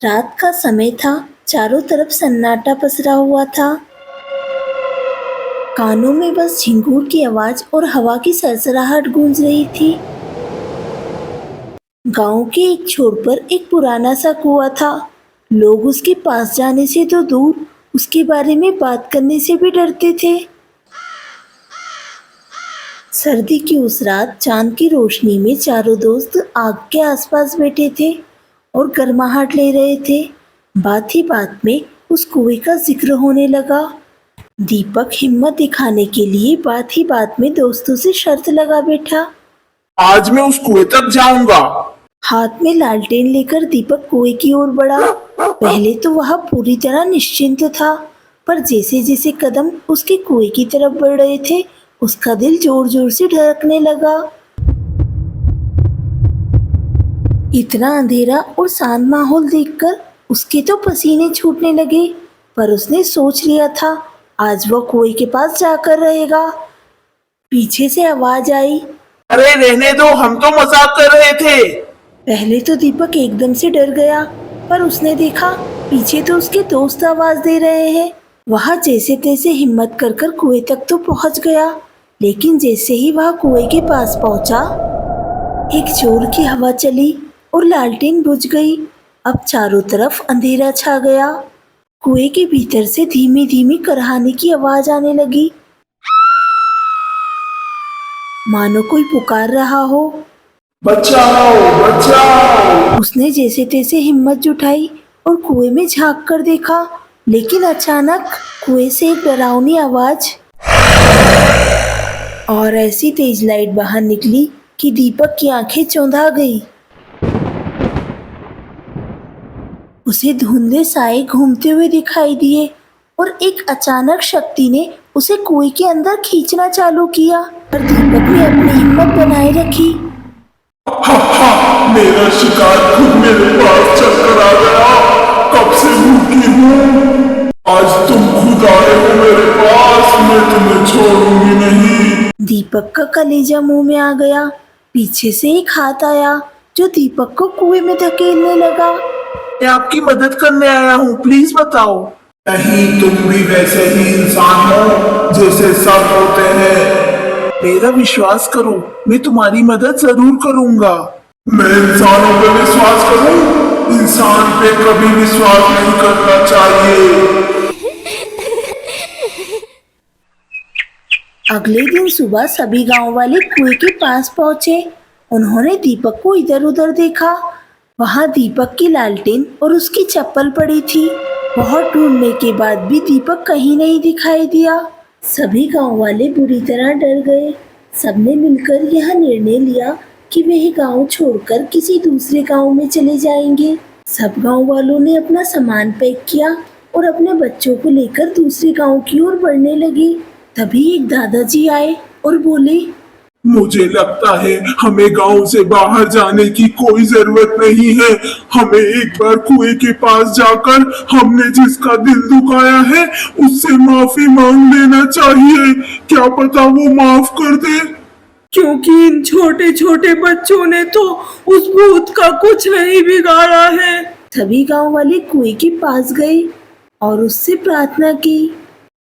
रात का समय था। चारों तरफ सन्नाटा पसरा हुआ था। कानों में बस झिंगूर की आवाज और हवा की सरसराहट गूंज रही थी। गांव के एक छोर पर एक पुराना सा कुआं था। लोग उसके पास जाने से तो दूर, उसके बारे में बात करने से भी डरते थे। सर्दी की उस रात चांद की रोशनी में चारों दोस्त आग के आसपास बैठे थे और गर्माहट ले रहे थे। बात ही बात में उस कुएं का जिक्र होने लगा। दीपक हिम्मत दिखाने के लिए बात ही बात में दोस्तों से शर्त लगा बैठा। आज मैं उस कुएं तक जाऊंगा। हाथ में लालटेन लेकर दीपक कुएं की ओर बढ़ा। पहले तो वह पूरी तरह निश्चिंत था, पर जैसे जैसे कदम उसके कुएं की तरफ बढ़ रहे थे, उसका दिल जोर जोर से धड़कने लगा। इतना अंधेरा और शांत माहौल देखकर उसके तो पसीने छूटने लगे, पर उसने सोच लिया था आज वह कुएं के पास जाकर रहेगा। पीछे से आवाज आई, अरे रहने दो, हम तो मजाक कर रहे थे। पहले तो दीपक एकदम से डर गया, पर उसने देखा पीछे तो उसके दोस्त आवाज दे रहे हैं। वह जैसे तैसे हिम्मत कर कर कुएं तक तो पहुंच गया, लेकिन जैसे ही वह कुएं के पास पहुंचा, एक जोर की हवा चली और लालटेन बुझ गई। अब चारों तरफ अंधेरा छा गया। कुएं के भीतर से धीमी धीमी करहाने की आवाज आने लगी, मानो कोई पुकार रहा हो। बचाओ बचाओ। उसने जैसे तैसे हिम्मत जुटाई और कुएं में झांक कर देखा, लेकिन अचानक कुएं से एक डरावनी आवाज और ऐसी तेज लाइट बाहर निकली कि दीपक की आंखें चौंधा गई। उसे धुंधले साए घूमते हुए दिखाई दिए और एक अचानक शक्ति ने उसे कुएं के अंदर खींचना चालू किया, पर दीपक ने अपनी हिम्मत बनाए रखी। मेरा शिकार खुद मेरे पास चलकर आ गया। कब से भूखी हूँ, आज तुम खुद आए हो मेरे पास, मैं तुम्हें छोड़ूंगी नहीं। दीपक का कलेजा मुंह में आ गया। पीछे से एक हाथ आया जो दीपक को कुएं में धकेलने लगा। मैं आपकी मदद करने आया हूँ, प्लीज बताओ। नहीं, तुम भी वैसे ही इंसान हो जैसे सब होते हैं। मेरा विश्वास करो, मैं तुम्हारी मदद जरूर करूंगा। मैं इंसानों पे विश्वास करूं? इंसान पे कभी विश्वास नहीं करना चाहिए। अगले दिन सुबह सभी गांव वाले कुएं के पास पहुंचे। उन्होंने दीपक को इधर उधर देखा। वहां दीपक की लालटेन और उसकी चप्पल पड़ी थी। बहुत ढूंढने के बाद भी दीपक कहीं नहीं दिखाई दिया। सभी गांव वाले बुरी तरह डर गए। सबने मिलकर यह निर्णय लिया कि वे गांव छोड़कर किसी दूसरे गांव में चले जाएंगे। सब गांव वालों ने अपना सामान पैक किया और अपने बच्चों को लेकर दूसरे गांव की ओर बढ़ने लगे। तभी एक दादाजी आए और बोले, मुझे लगता है हमें गांव से बाहर जाने की कोई जरूरत नहीं है। हमें एक बार कुएं के पास जाकर हमने जिसका दिल दुखाया है उससे माफी मांग लेना चाहिए। क्या पता वो माफ कर दे। क्योंकि इन छोटे छोटे बच्चों ने तो उस भूत का कुछ नहीं बिगाड़ा है। सभी गांव वाले कुएं के पास गए और उससे प्रार्थना की।